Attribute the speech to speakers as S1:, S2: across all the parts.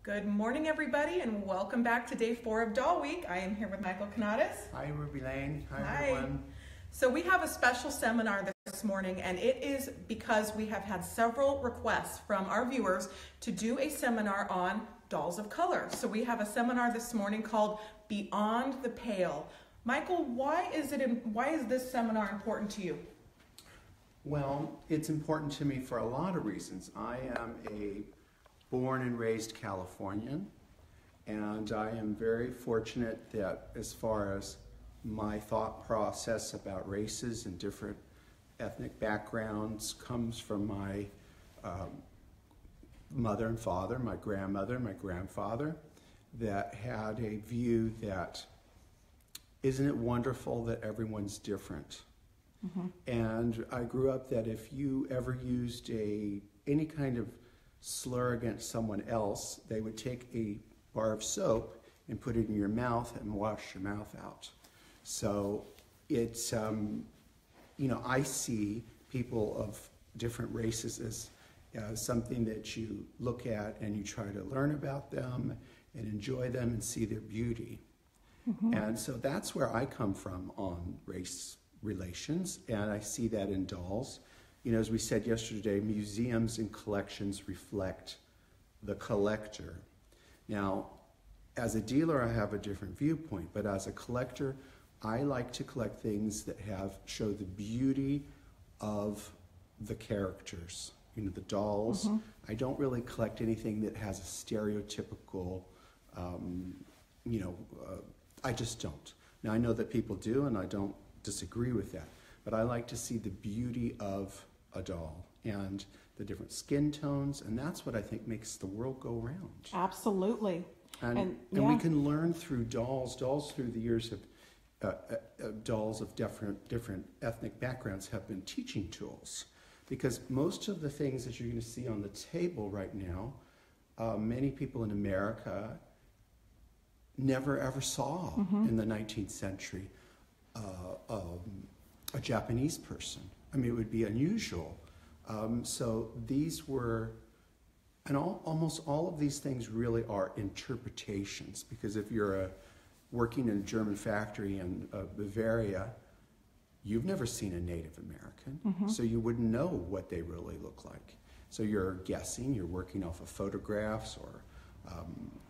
S1: Good morning, everybody, and welcome back to day 4 of Doll Week. I am here with Michael Canadas.
S2: Hi, Ruby Lane. Hi, everyone.
S1: So we have a special seminar this morning, and it is because we have had several requests from our viewers to do a seminar on dolls of color. So we have a seminar this morning called Beyond the Pale. Michael, why is this seminar important to you?
S2: Well, it's important to me for a lot of reasons. I am a born and raised Californian, and I am very fortunate that as far as my thought process about races and different ethnic backgrounds comes from my mother and father, my grandmother, my grandfather, that had a view that isn't it wonderful that everyone's different? Mm-hmm. And I grew up that if you ever used any kind of slur against someone else, they would take a bar of soap and put it in your mouth and wash your mouth out. So it's, I see people of different races as something that you look at and you try to learn about them and enjoy them and see their beauty. Mm-hmm. And so that's where I come from on race relations, and I see that in dolls. You know, as we said yesterday, museums and collections reflect the collector. Now, as a dealer, I have a different viewpoint, but as a collector, I like to collect things that show the beauty of the characters, you know, the dolls. Mm-hmm. I don't really collect anything that has a stereotypical, I just don't. Now, I know that people do, and I don't disagree with that, but I like to see the beauty of a doll and the different skin tones, and that's what I think makes the world go round.
S1: Absolutely.
S2: And we can learn through dolls through the years of dolls of different ethnic backgrounds have been teaching tools, because most of the things that you're going to see on the table right now, many people in America never ever saw mm-hmm. in the 19th century a Japanese person. I mean, it would be unusual. So these were, and almost all of these things really are interpretations, because if you're working in a German factory in Bavaria, you've never seen a Native American, mm-hmm. so you wouldn't know what they really look like. So you're guessing, you're working off of photographs or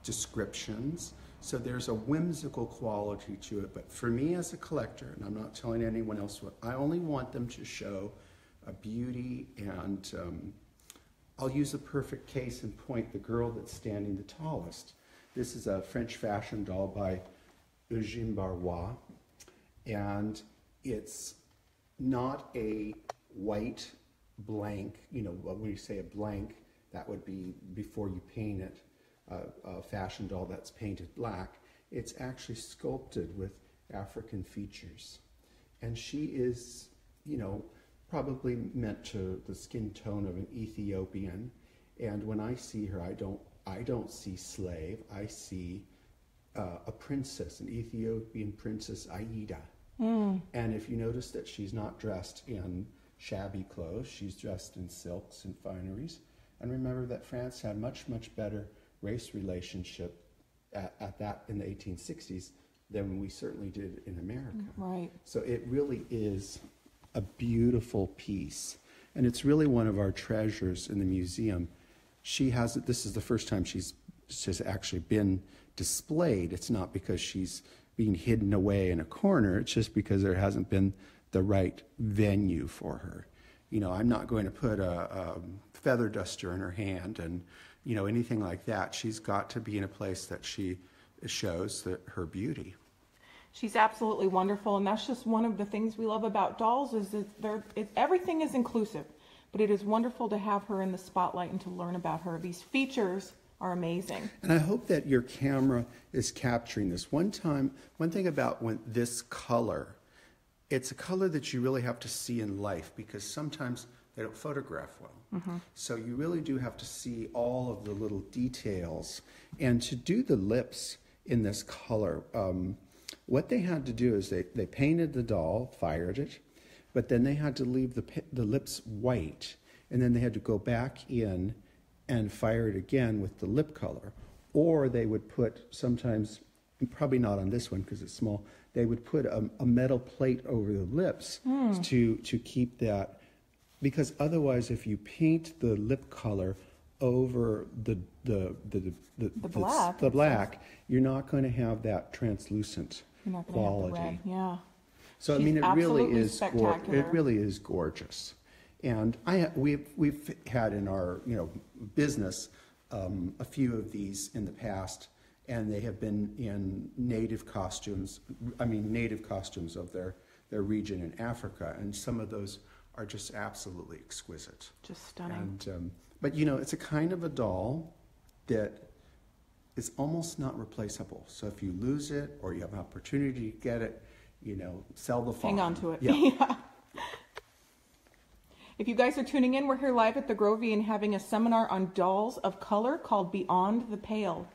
S2: descriptions. So there's a whimsical quality to it. But for me as a collector, and I'm not telling anyone else what, I only want them to show a beauty, and I'll use a perfect case in point, the girl that's standing the tallest. This is a French fashion doll by Eugène Barrois, and it's not a white blank, when you say a blank, that would be before you paint it. A fashion doll that's painted black. It's actually sculpted with African features. And she is, probably meant to the skin tone of an Ethiopian. And when I see her, I don't see slave. I see a princess, an Ethiopian princess, Aida. Mm. And if you notice that she's not dressed in shabby clothes, she's dressed in silks and fineries. And remember that France had much, much better race relationship at that in the 1860s than we certainly did in America.
S1: Right.
S2: So it really is a beautiful piece, and it's really one of our treasures in the museum. This is the first time she's actually been displayed. It's not because she's being hidden away in a corner, it's just because there hasn't been the right venue for her. I'm not going to put a feather duster in her hand and anything like that. She's got to be in a place that she shows her beauty.
S1: She's absolutely wonderful, and that's just one of the things we love about dolls is that everything is inclusive, but it is wonderful to have her in the spotlight and to learn about her. These features are amazing.
S2: And I hope that your camera is capturing this. One thing about this color, it's a color that you really have to see in life, because sometimes they don't photograph well. Mm-hmm. So you really do have to see all of the little details. And to do the lips in this color, what they had to do is they painted the doll, fired it, but then they had to leave the lips white, and then they had to go back in and fire it again with the lip color. or they would put sometimes, probably not on this one because it's small, they would put a metal plate over the lips to keep that, because otherwise if you paint the lip color over the black, you're not going to have that translucent quality.
S1: Have the red. Yeah.
S2: So
S1: She's
S2: I mean, it
S1: really
S2: is gorgeous. And we've had in our business a few of these in the past, and they have been in native costumes. I mean, native costumes of their region in Africa, and some of those are just absolutely exquisite.
S1: Just stunning.
S2: And but it's a kind of a doll that is almost not replaceable. So if you lose it or you have an opportunity to get it, sell the farm.
S1: Hang on to it.
S2: Yeah.
S1: Yeah. If you guys are tuning in, we're here live at the Grovey and having a seminar on dolls of color called Beyond the Pale.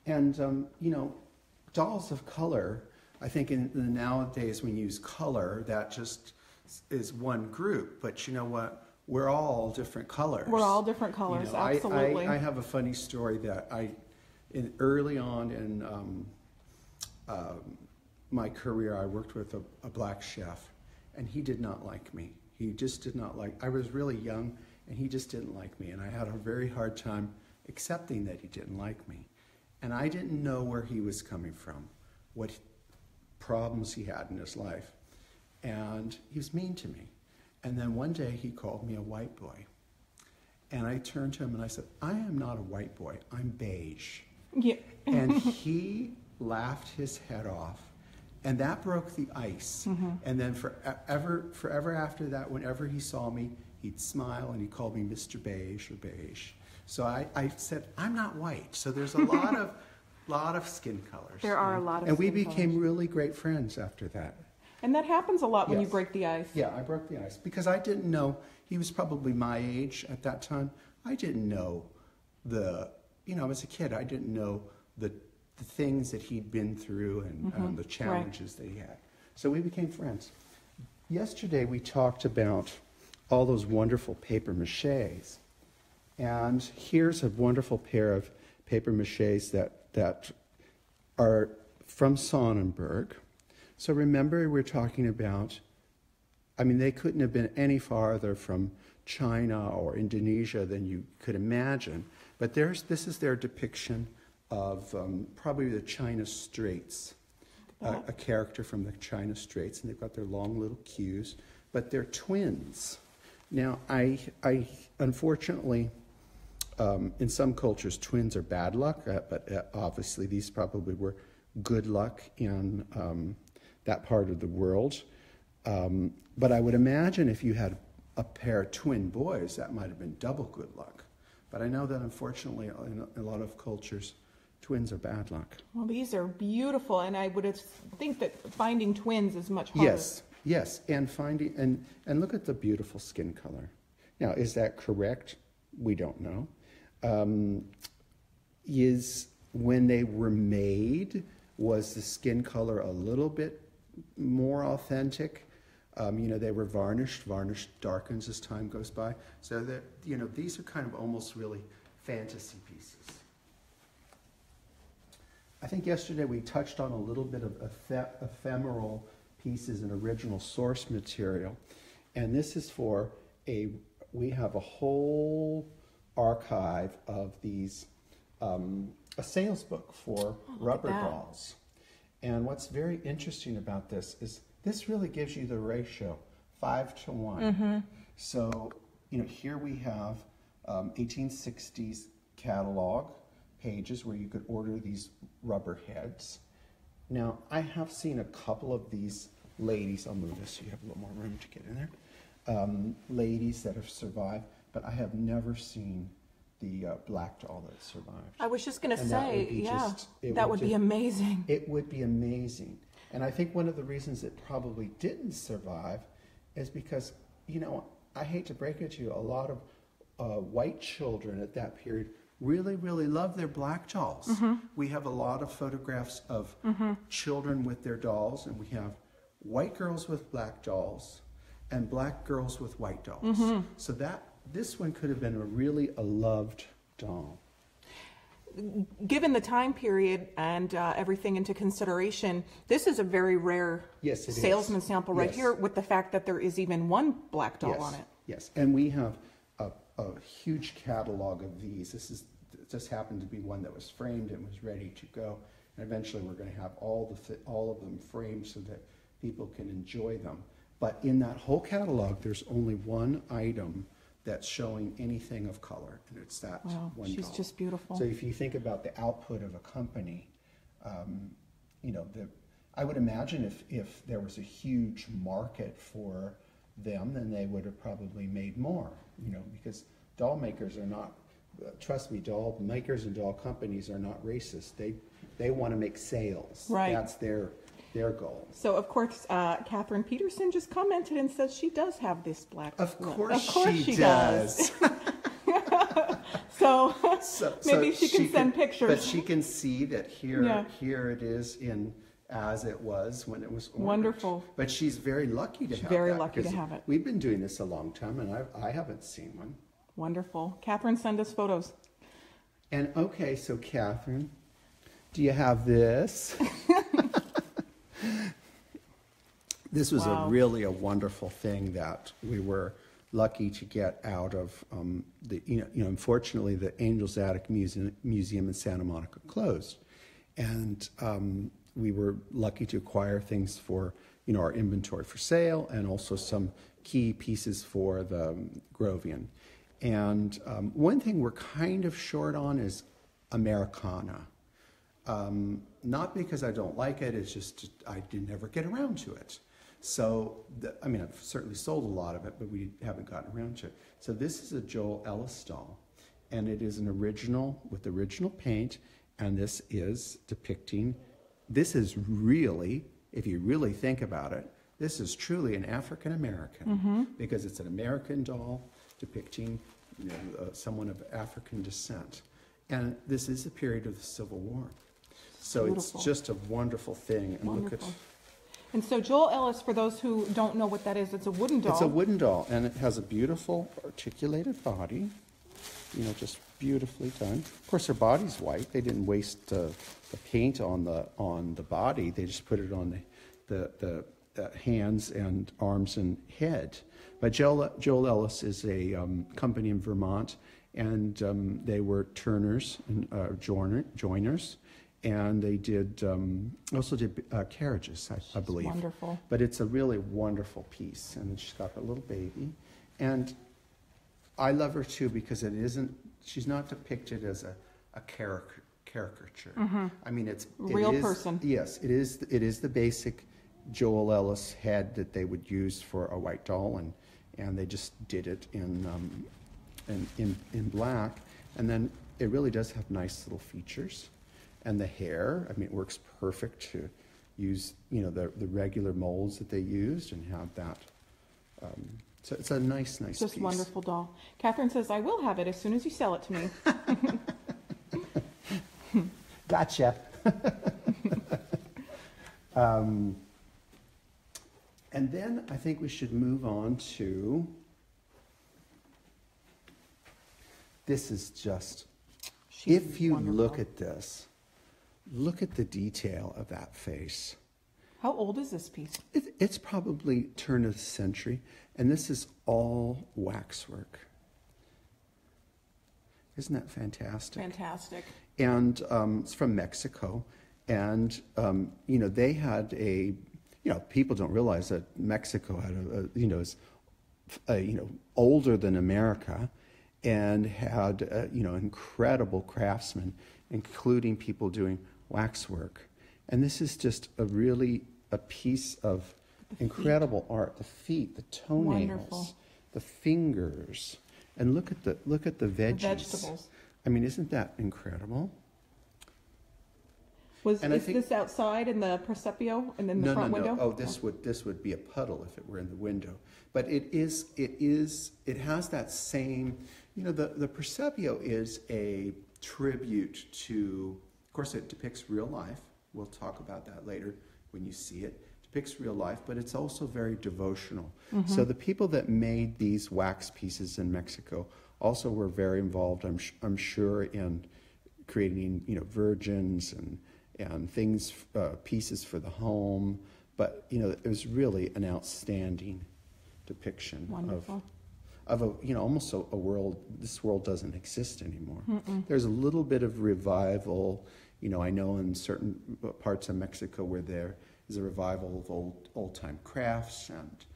S2: And, dolls of color, I think in the nowadays when you use color, that just is one group. But you know what? We're all different colors.
S1: We're all different colors, absolutely.
S2: I have a funny story that early on in my career, I worked with a black chef, and he did not like me. He just did not like. I was really young, and he just didn't like me, and I had a very hard time accepting that he didn't like me. And I didn't know where he was coming from, what problems he had in his life. And he was mean to me. And then one day he called me a white boy. And I turned to him and I said, I am not a white boy, I'm beige.
S1: Yeah.
S2: And he laughed his head off. And that broke the ice. Mm-hmm. And then forever after that, whenever he saw me, he'd smile and he called me Mr. Beige or Beige. So I said, I'm not white. So there's a lot of skin colors.
S1: There are a lot of
S2: and
S1: skin
S2: we became
S1: colors.
S2: Really great friends after that.
S1: And that happens a lot when
S2: Yes.
S1: you break the ice.
S2: Yeah, I broke the ice because I didn't know, he was probably my age at that time. I didn't know as a kid, I didn't know the things that he'd been through and the challenges that he had. So we became friends. Yesterday we talked about all those wonderful paper maches. And here's a wonderful pair of paper maches that are from Sonnenberg. So remember, we're talking about, they couldn't have been any farther from China or Indonesia than you could imagine. But this is their depiction of probably the China Straits, a character from the China Straits, and they've got their long little queues, but they're twins. Now, I unfortunately, in some cultures, twins are bad luck, but obviously these probably were good luck in that part of the world. But I would imagine if you had a pair of twin boys, that might have been double good luck. But I know that unfortunately in a lot of cultures, twins are bad luck.
S1: Well, these are beautiful, and I would think that finding twins is much harder.
S2: Yes, and finding and look at the beautiful skin color. Now, is that correct? We don't know. Is when they were made, was the skin color a little bit more authentic? They were varnished. Varnish darkens as time goes by. So that these are kind of almost really fantasy pieces. I think yesterday we touched on a little bit of ephemeral pieces and original source material. And this is we have a whole archive of these, a sales book for rubber dolls. And what's very interesting about this is this really gives you the ratio, 5 to 1. Mm-hmm. So, here we have 1860s catalog pages where you could order these rubber heads. Now, I have seen a couple of these ladies, I'll move this so you have a little more room to get in there, ladies that have survived, but I have never seen the black doll that survived.
S1: I was just going to say, that would be amazing.
S2: It would be amazing. And I think one of the reasons it probably didn't survive is because, I hate to break it to you, a lot of white children at that period really, really loved their black dolls. Mm-hmm. We have a lot of photographs of children with their dolls, and we have white girls with black dolls and black girls with white dolls. Mm-hmm. So this one could have been a loved doll.
S1: given the time period and everything into consideration, this is a very rare salesman sample right here, with the fact that there is even one black doll on it.
S2: Yes, and we have a huge catalog of these. This just happened to be one that was framed and was ready to go. And eventually we're going to have all of them framed so that people can enjoy them. But in that whole catalog, there's only one item that's showing anything of color, and it's that one
S1: she's
S2: doll.
S1: Just beautiful.
S2: So if you think about the output of a company, I would imagine if there was a huge market for them, then they would have probably made more, because doll makers are not, trust me, doll makers and doll companies are not racist. They want to make sales.
S1: Right.
S2: That's their goal.
S1: So, of course, Catherine Peterson just commented and says she does have this black.
S2: Of course she does.
S1: so maybe she can send pictures.
S2: But she can see that here it is in as it was when it was ordered.
S1: Wonderful.
S2: But she's very lucky to have it.
S1: Very lucky to have it.
S2: We've been doing this a long time, and I haven't seen one.
S1: Wonderful. Catherine, send us photos.
S2: And okay, so Catherine, do you have this? This was really a wonderful thing that we were lucky to get out of unfortunately the Angel's Attic Museum in Santa Monica closed, and we were lucky to acquire things for our inventory for sale, and also some key pieces for the Grovian. And one thing we're kind of short on is Americana. Not because I don't like it, it's just I did never get around to it. So, I've certainly sold a lot of it, but we haven't gotten around to it. So this is a Joel Ellis doll, and it is an original with original paint, and this is really, if you really think about it, this is truly an African American, because it's an American doll depicting someone of African descent. And this is a period of the Civil War. So it's just a wonderful thing. And look at.
S1: And so Joel Ellis, for those who don't know what that is, it's a wooden doll.
S2: It's a wooden doll, and it has a beautiful articulated body, just beautifully done. Of course, her body's white. They didn't waste the paint on the body. They just put it on the hands and arms and head. But Joel Ellis is a company in Vermont, and they were turners and joiners. And they also did carriages, I believe.
S1: Wonderful.
S2: But it's a really wonderful piece. And she's got her little baby. And I love her too because she's not depicted as a caricature. It's
S1: real person.
S2: Yes, it is the basic Joel Ellis head that they would use for a white doll, and they just did it in black. And then it really does have nice little features. And the hair, it works perfect to use, the regular molds that they used and have that. So it's a nice
S1: Just
S2: piece.
S1: Wonderful doll. Catherine says, I will have it as soon as you sell it to me.
S2: Gotcha. And then I think we should move on to, this is just, if you look at this, look at the detail of that face.
S1: How old is this piece?
S2: It's probably turn of the century, and this is all waxwork. Isn't that fantastic?
S1: Fantastic.
S2: And it's from Mexico, and they had people don't realize that Mexico had is older than America, and had incredible craftsmen, including people doing waxwork. And this is just a piece of incredible art. The feet, the toenails,
S1: wonderful.
S2: The fingers, and look at the veggies.
S1: The vegetables.
S2: Isn't that incredible?
S1: Is this outside in the Percepio and then the front window?
S2: Oh, this would be a puddle if it were in the window. But it has that same, the Percepio is a tribute to, of course, it depicts real life. We'll talk about that later when you see it. It depicts real life, but it's also very devotional. So the people that made these wax pieces in Mexico also were very involved, I'm sure, in creating, you know, virgins and things, pieces for the home. But, you know, it was really an outstanding depiction of a, you know, almost a world. This world doesn't exist anymore. There's a little bit of revival. You know, I know in certain parts of Mexico where there is a revival of old-time crafts, and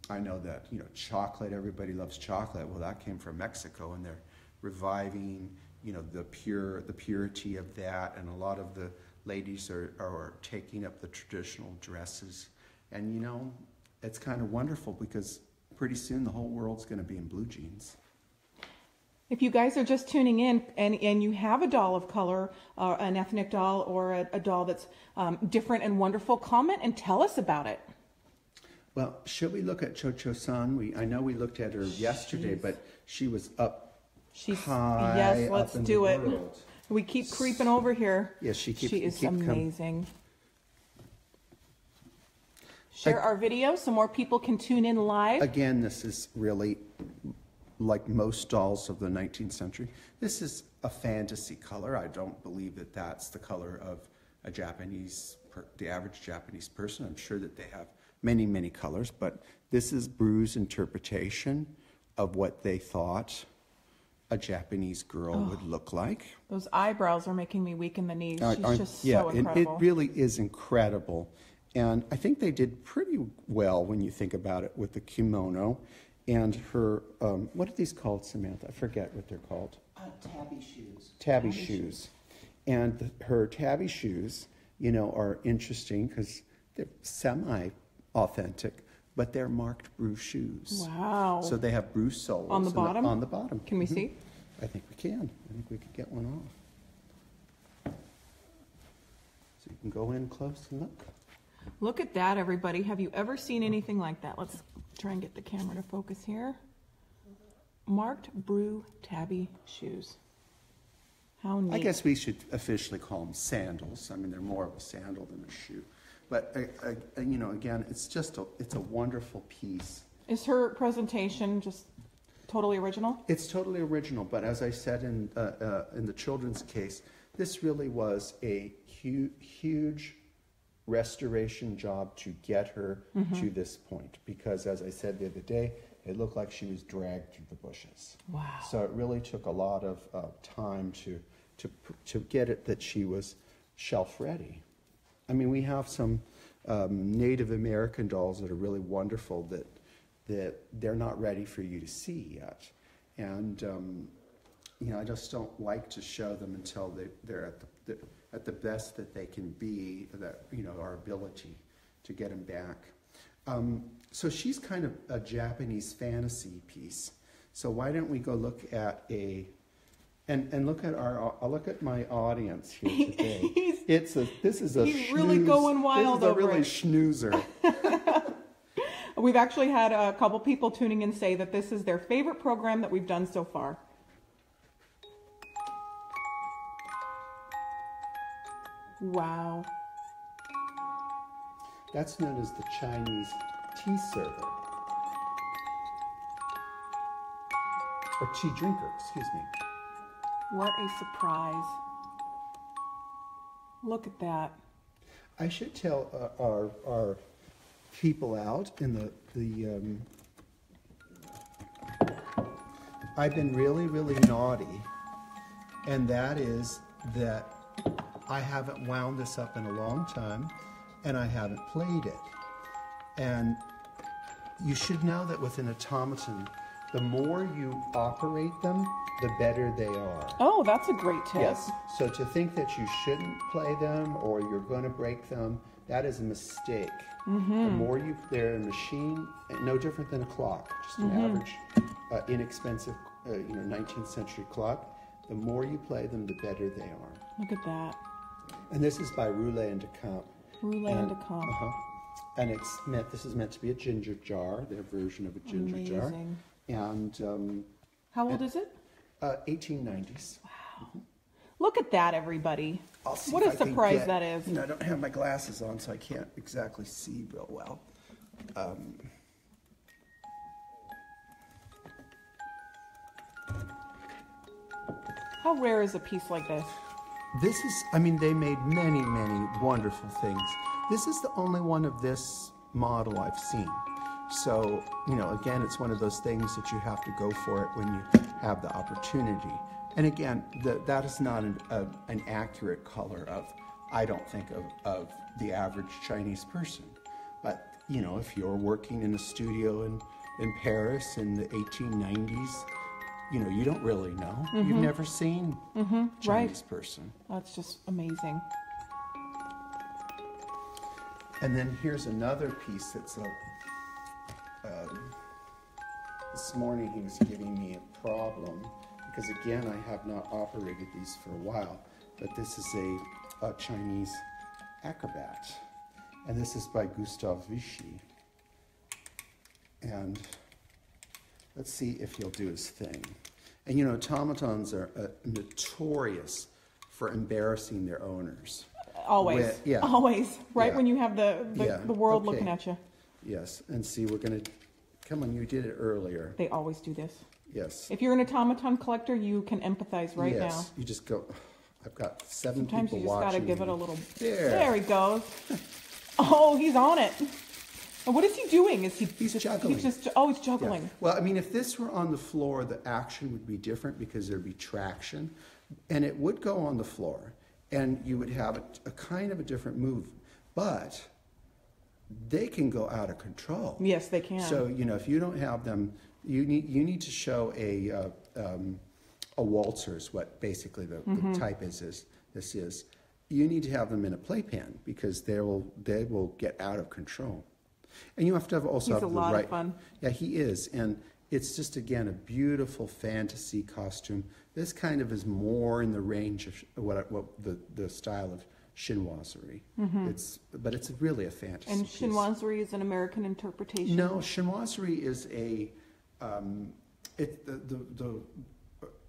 S2: I know that, you know, chocolate, everybody loves chocolate. Well, that came from Mexico, and they're reviving, you know, the purity of that, and a lot of the ladies are taking up the traditional dresses. And, you know, it's kind of wonderful because pretty soon the whole world's going to be in blue jeans.
S1: If you guys are just tuning in and you have a doll of color, an ethnic doll, or a doll that's different and wonderful, comment and tell us about it.
S2: Well, should we look at Cho-Cho-san? I know we looked at her yesterday, but she was up high.
S1: Yes, let's do it.
S2: World.
S1: We keep creeping over here.
S2: Yes, she
S1: is amazing. Share our video so more people can tune in live.
S2: Again, this is really like most dolls of the 19th century. This is a fantasy color. I don't believe that that's the color of a the average Japanese person. I'm sure that they have many, many colors, but this is Bru's interpretation of what they thought a Japanese girl would look like.
S1: Those eyebrows are making me weak in the knees. She's just so incredible.
S2: It really is incredible. And I think they did pretty well when you think about it with the kimono and her, what are these called, Samantha? I forget what they're called.
S3: Tabby shoes.
S2: Tabby shoes. And her tabby shoes, you know, are interesting because they're semi-authentic, but they're marked Bru shoes.
S1: Wow.
S2: So they have Bru soles.
S1: On the bottom?
S2: On the bottom.
S1: Can we see?
S2: I think we can. I think we could get one off. So you can go in close and look.
S1: Look at that, everybody. Have you ever seen anything like that? Let's try and get the camera to focus here. Marked Bru tabby shoes. How neat.
S2: I guess we should officially call them sandals. I mean, they're more of a sandal than a shoe. But, you know, again, it's a wonderful piece.
S1: Is her presentation just totally original?
S2: It's totally original, but as I said in the children's case, this really was a huge restoration job to get her to this point. Because, as I said the other day, it looked like she was dragged through the bushes.
S1: Wow.
S2: So it really took a lot of time to get it that she was shelf ready. I mean, we have some Native American dolls that are really wonderful that they're not ready for you to see yet. And, you know, I just don't like to show them until they're at the best that they can be, that, you know, our ability to get them back. So she's kind of a Japanese fantasy piece. So why don't we go look at and look at I'll look at my audience here today. He's
S1: really going wild over it.
S2: This is a really schnoozer.
S1: We've actually had a couple people tuning in say that this is their favorite program that we've done so far. Wow.
S2: That's known as the Chinese tea server. Or tea drinker, excuse me.
S1: What a surprise. Look at that.
S2: I should tell our people out in the I've been really, really naughty, and that is that I haven't wound this up in a long time, and I haven't played it. And you should know that with an automaton, the more you operate them, the better they are.
S1: Oh, that's a great tip.
S2: Yes. So to think that you shouldn't play them or you're going to break them, that is a mistake. The more they're a machine, no different than a clock, just an average, inexpensive, 19th century clock. The more you play them, the better they are.
S1: Look at that.
S2: And this is by Roulet and Decamp.
S1: Roulet and Decamp.
S2: And this is meant to be a ginger jar, their version of a ginger jar. And
S1: how old is it?
S2: 1890s.
S1: Wow. Look at that, everybody.
S2: I'll see
S1: what
S2: if
S1: a
S2: I can
S1: surprise
S2: get,
S1: that is.
S2: You know, I don't have my glasses on, so I can't exactly see real well.
S1: How rare is a piece like this?
S2: This is, I mean, they made many, many wonderful things. This is the only one of this model I've seen. So, you know, again, it's one of those things that you have to go for it when you have the opportunity. And again, that is not an accurate color of, I don't think, of the average Chinese person. But, you know, if you're working in a studio in Paris in the 1890s, you know, you don't really know. Mm-hmm. You've never seen a Chinese person.
S1: That's just amazing.
S2: And then here's another piece that's this morning he was giving me a problem because, again, I have not operated these for a while, but this is a Chinese Acrobat, and this is by Gustave Vichy. And let's see if he'll do his thing. And you know, automatons are notorious for embarrassing their owners.
S1: Always, always, right?
S2: Yeah.
S1: When you have the world looking at you.
S2: Yes, and see, we're gonna, come on, you did it earlier.
S1: They always do this.
S2: Yes.
S1: If you're an automaton collector, you can empathize right now.
S2: Yes, you just go, I've got 7
S1: Sometimes
S2: people
S1: you just
S2: watching.
S1: gotta give it a little,
S2: There
S1: he goes. Oh, he's on it. And what is he doing?
S2: He's juggling.
S1: He's juggling.
S2: Yeah. Well, I mean, if this were on the floor, the action would be different because there'd be traction, and it would go on the floor, and you would have a kind of a different move. But they can go out of control.
S1: Yes, they can.
S2: So, you know, if you don't have them, you need to show a waltzer is what basically the type is. This is. You need to have them in a playpen because they will get out of control. And you have to also have the right. He's a lot of fun. Yeah, he is, and it's just, again, a beautiful fantasy costume. This kind of is more in the range of what the style of chinoiserie. But it's really a fantasy.
S1: And
S2: piece.
S1: chinoiserie is an American interpretation.
S2: No, chinoiserie is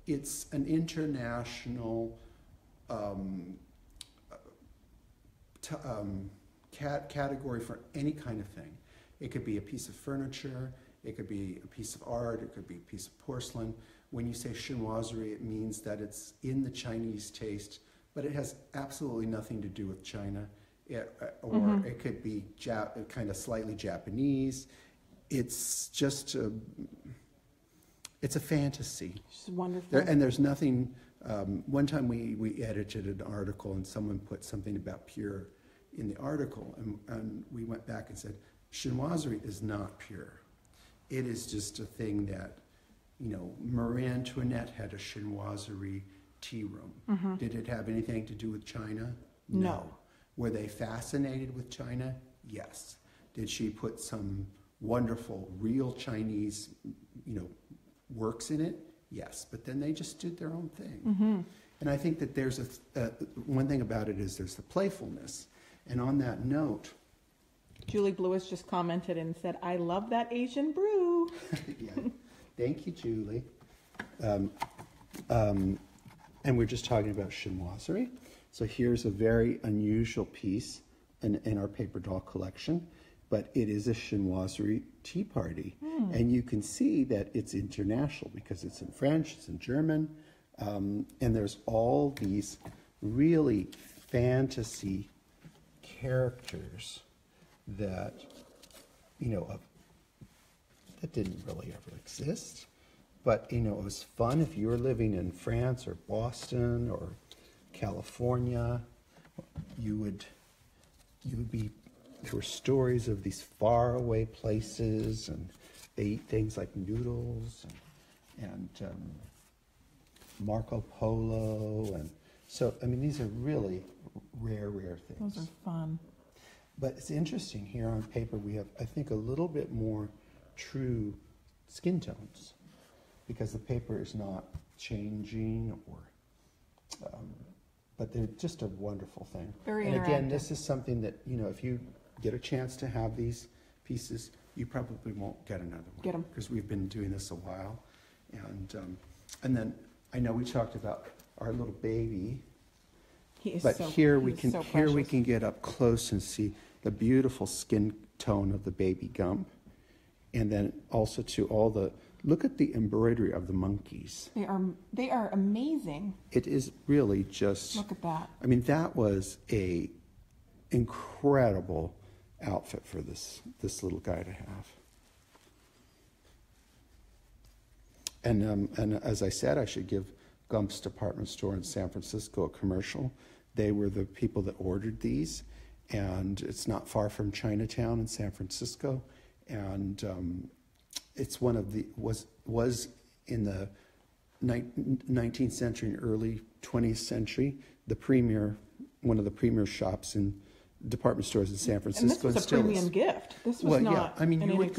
S2: it's an international category for any kind of thing. It could be a piece of furniture, it could be a piece of art, it could be a piece of porcelain. When you say chinoiserie, it means that it's in the Chinese taste, but it has absolutely nothing to do with China. It could be kind of slightly Japanese. It's just it's a fantasy.
S1: It's wonderful.
S2: And there's nothing. One time we edited an article and someone put something about pure in the article, and we went back and said, chinoiserie is not pure. It is just a thing that, you know, Marie Antoinette had a chinoiserie tea room. Did it have anything to do with China? No. Were they fascinated with China? Yes. Did she put some wonderful, real Chinese, you know, works in it? Yes. But then they just did their own thing. And I think that there's one thing about it is there's the playfulness. And on that note,
S1: Julie Blewis just commented and said, "I love that Asian brew."
S2: Yeah. Thank you, Julie. And we're just talking about chinoiserie. So here's a very unusual piece in our paper doll collection, but it is a Chinoiserie Tea Party. And you can see that it's international because it's in French, it's in German, and there's all these really fantasy characters that, you know, that didn't really ever exist. But, you know, it was fun if you were living in France or Boston or California. You would be, there were stories of these faraway places, and they eat things like noodles and Marco Polo. And so, I mean, these are really rare things.
S1: Those are fun.
S2: But it's interesting here on paper we have, I think, a little bit more true skin tones because the paper is not changing but they're just a wonderful thing.
S1: Very
S2: and
S1: interactive.
S2: Again, this is something that, you know, if you get a chance to have these pieces, you probably won't get another one.
S1: Get 'em.
S2: Because we've been doing this a while. And then I know we talked about our little baby.
S1: He is
S2: But
S1: so,
S2: here
S1: he
S2: we
S1: is
S2: can
S1: so
S2: here we
S1: precious.
S2: can get up close and see the beautiful skin tone of the baby gump, and then also to all the look at the embroidery of the monkeys.
S1: They are amazing.
S2: It is really just...
S1: Look at that.
S2: I mean, that was a incredible outfit for this little guy to have. And as I said, I should give Gump's Department Store in San Francisco a commercial. They were the people that ordered these, and it's not far from Chinatown in San Francisco. And it's one of the was in the 19th century and early 20th century one of the premier shops in department stores in San Francisco.
S1: And this was a premium gift. This was not
S2: I mean,
S1: an
S2: you would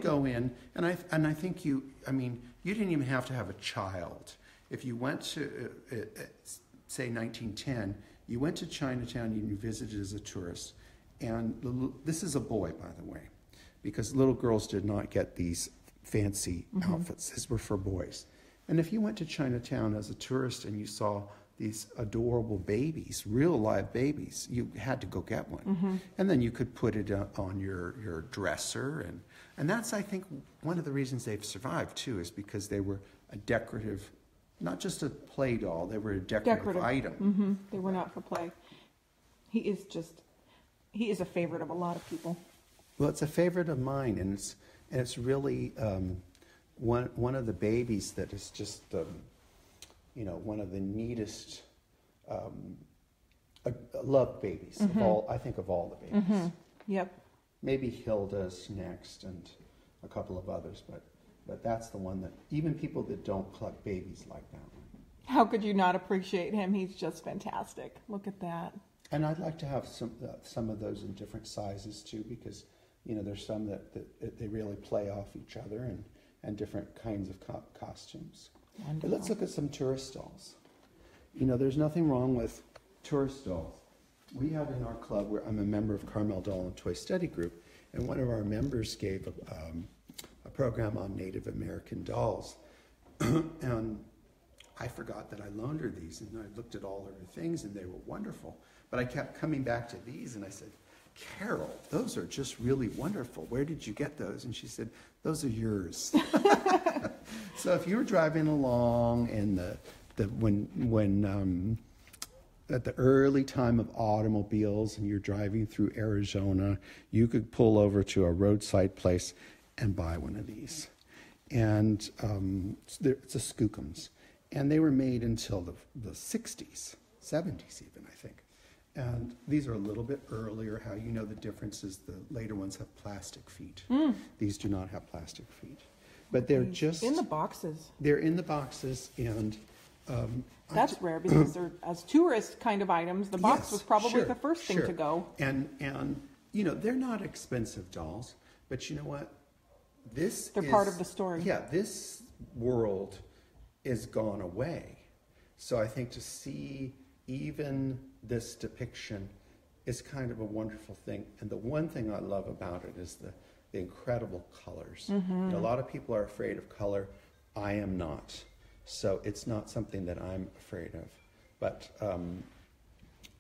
S2: go in, and I think you didn't even have to have a child. If you went to say 1910, you went to Chinatown and you visited as a tourist, and this is a boy, by the way, because little girls did not get these fancy outfits. These were for boys. And if you went to Chinatown as a tourist and you saw these adorable babies, real live babies, you had to go get one. And then you could put it on your dresser. And that's, I think, one of the reasons they've survived, too, is because they were a decorative, not just a play doll, they were a decorative item.
S1: They were not for play. He is a favorite of a lot of people.
S2: Well, it's a favorite of mine, and it's really one of the babies that is just one of the neatest loved babies of all. I think of all the babies.
S1: Yep.
S2: Maybe Hilda's next, and a couple of others, but that's the one that even people that don't collect babies like that one.
S1: How could you not appreciate him? He's just fantastic. Look at that.
S2: And I'd like to have some of those in different sizes too, because there's some that they really play off each other and different kinds of costumes. But let's look at some tourist dolls. There's nothing wrong with tourist dolls. We have in our club, where I'm a member of Carmel Doll and Toy Study Group, and one of our members gave a program on Native American dolls. And I forgot that I loaned her these, and I looked at all of her things, and they were wonderful. But I kept coming back to these, and I said, Carol, those are just really wonderful. Where did you get those? And she said, those are yours. So if you were driving along in when at the early time of automobiles and you're driving through Arizona, you could pull over to a roadside place and buy one of these. And it's a Skookums. And they were made until the 60s, 70s even, I think. And these are a little bit earlier. How you know the difference is the later ones have plastic feet. These do not have plastic feet. But they're just...
S1: in the boxes.
S2: They're in the boxes, and...
S1: that's rare, because they're, as tourist kind of items, the box was probably the first thing to go.
S2: And they're not expensive dolls, but you know what?
S1: They're part of the story.
S2: Yeah, this world is gone away. So I think to see even this depiction is kind of a wonderful thing. And the one thing I love about it is the incredible colors. A lot of people are afraid of color. I am not. So it's not something that I'm afraid of. But,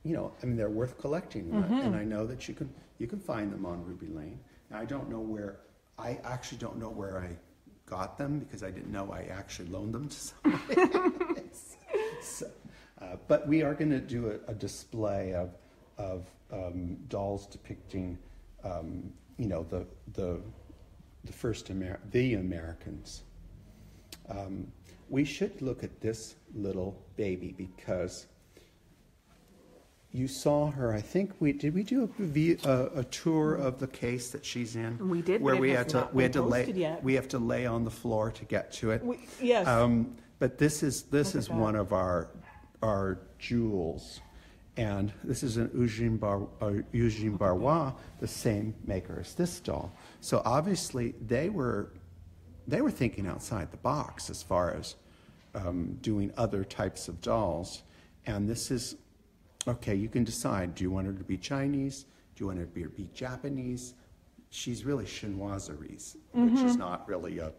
S2: they're worth collecting. And I know that you can find them on Ruby Lane. Now, I actually don't know where I got them, because I didn't know I actually loaned them to somebody. But we are going to do a display of dolls depicting, the first the Americans. We should look at this little baby, because you saw her. I think we do a tour of the case that she's in.
S1: We did.
S2: Where we have to lay on the floor to get to it.
S1: Yes.
S2: But this is one of our jewels, and this is an Eugene Barrois, the same maker as this doll. So obviously they were thinking outside the box as far as doing other types of dolls. And this is, okay, you can decide, do you want her to be Chinese? Do you want her to be Japanese? She's really Chinoiserie, which is not really a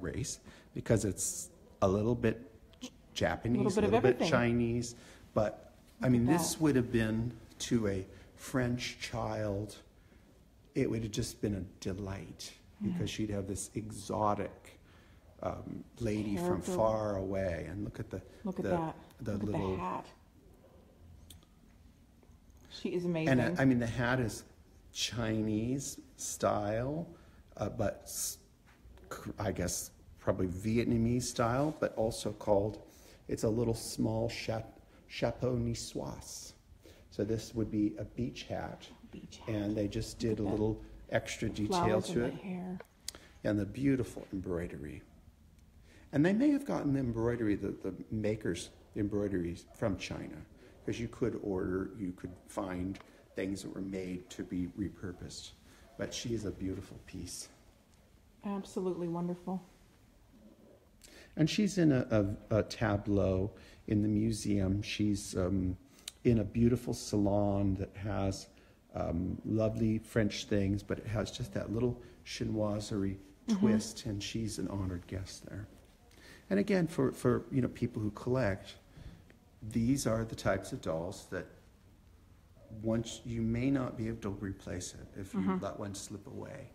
S2: race, because it's a little bit Japanese, a little bit Chinese. But, this would have been, to a French child, it would have just been a delight, because she'd have this exotic lady from far away. And look at the little
S1: hat. She is amazing.
S2: And I mean, the hat is Chinese style, but I guess probably Vietnamese style, but also called, it's a little small chapeau niçoise. So this would be a beach hat. And they just did a little extra detail to it.
S1: Hair.
S2: And the beautiful embroidery. And they may have gotten the embroidery, the makers, the embroideries from China, because you could find things that were made to be repurposed. But she is a beautiful piece.
S1: Absolutely wonderful.
S2: And she's in a tableau in the museum. She's in a beautiful salon that has lovely French things, but it has just that little chinoiserie twist, and she's an honored guest there. And again, for people who collect, these are the types of dolls that once you may not be able to replace it if you let one slip away.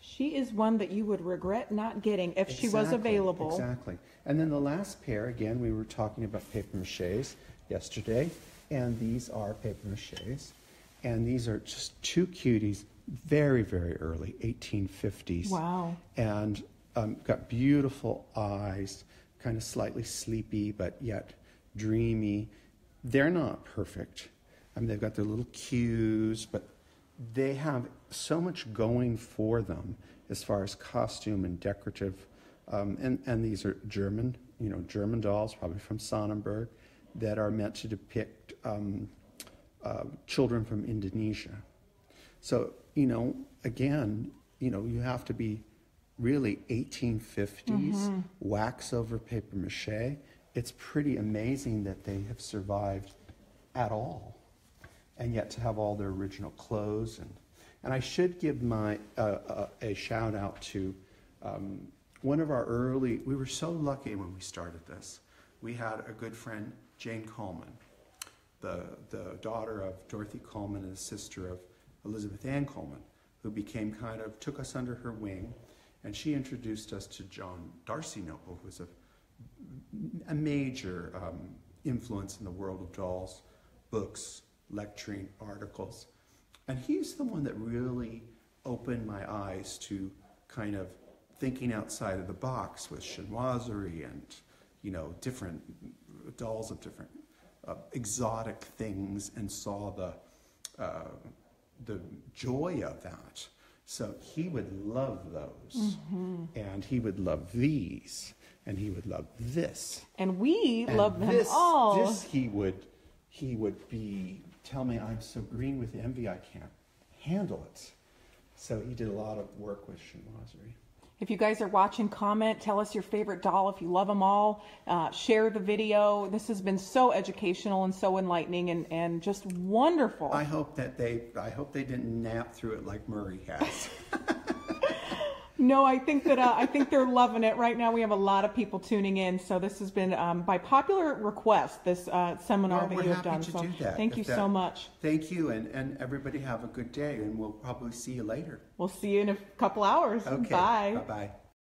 S1: She is one that you would regret not getting if she was available.
S2: Exactly. And then the last pair, again, we were talking about paper maches yesterday, and these are paper maches. And these are just two cuties, very, very early, 1850s.
S1: Wow.
S2: And got beautiful eyes, kind of slightly sleepy, but yet dreamy. They're not perfect. I mean, they've got their little cues, but they have so much going for them as far as costume and decorative. And these are German dolls, probably from Sonnenberg, that are meant to depict children from Indonesia. So, again, you have to be really 1850s, wax over paper mache. It's pretty amazing that they have survived at all. And yet to have all their original clothes. And I should give a shout out to one of our early, we were so lucky when we started this. We had a good friend, Jane Coleman, the daughter of Dorothy Coleman and the sister of Elizabeth Ann Coleman, who took us under her wing, and she introduced us to John Darcy Noble, who was a major influence in the world of dolls, books, lecturing, articles. And he's the one that really opened my eyes to kind of thinking outside of the box with chinoiserie and, different dolls of different exotic things, and saw the joy of that. So he would love those, and he would love these, and he would love this.
S1: And we love them all.
S2: This he would tell me, I'm so green with envy, I can't handle it. So he did a lot of work with chinoiserie.
S1: If you guys are watching, comment, tell us your favorite doll if you love them all. Share the video. This has been so educational and so enlightening and just wonderful.
S2: I hope they didn't nap through it like Murray has.
S1: No, I think they're loving it. Right now we have a lot of people tuning in, so this has been by popular request, this seminar that you have done. So thank you so much.
S2: Thank you, and everybody have a good day, and we'll probably see you later.
S1: We'll see you in a couple hours.
S2: Okay.
S1: Bye.
S2: Bye-bye.